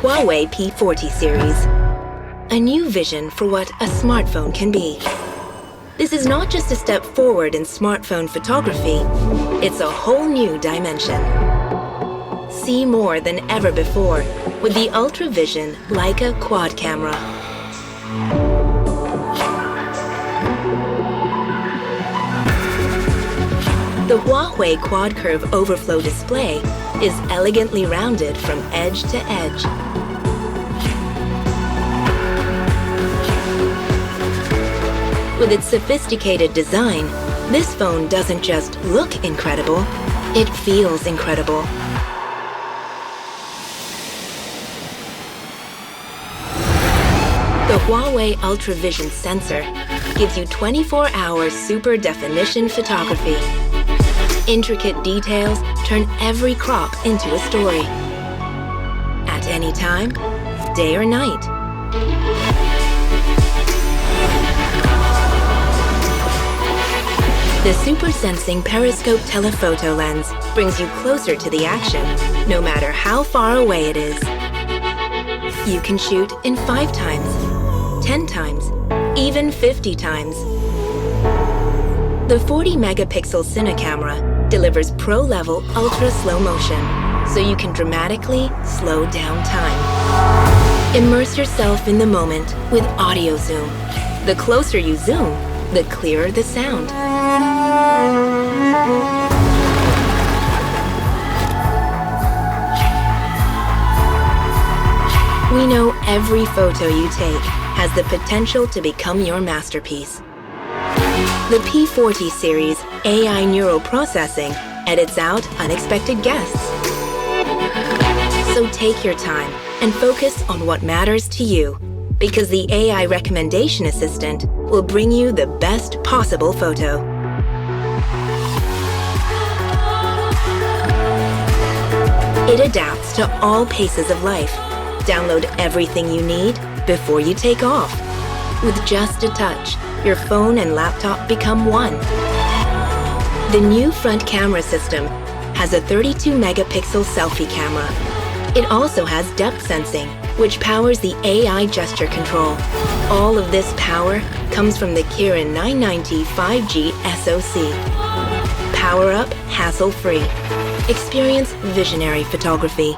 Huawei P40 series. A new vision for what a smartphone can be. This is not just a step forward in smartphone photography, it's a whole new dimension. See more than ever before with the Ultra Vision Leica quad camera. The Huawei Quad Curve Overflow display is elegantly rounded from edge to edge. With its sophisticated design, this phone doesn't just look incredible, it feels incredible. The Huawei Ultra Vision sensor gives you 24-hour super definition photography. Intricate details turn every crop into a story. At any time, day or night. The super sensing periscope telephoto lens brings you closer to the action, no matter how far away it is. You can shoot in 5 times, 10 times, even 50 times. The 40-megapixel Cine camera delivers pro-level ultra slow motion, so you can dramatically slow down time. Immerse yourself in the moment with audio zoom. The closer you zoom, the clearer the sound. We know every photo you take has the potential to become your masterpiece. The P40 series AI neural processing edits out unexpected guests. So take your time and focus on what matters to you, because the AI recommendation assistant will bring you the best possible photo. It adapts to all paces of life. Download everything you need before you take off. With just a touch, your phone and laptop become one. The new front camera system has a 32-megapixel selfie camera. It also has depth sensing, which powers the AI gesture control. All of this power comes from the Kirin 990 5G SoC. Power up hassle-free. Experience visionary photography.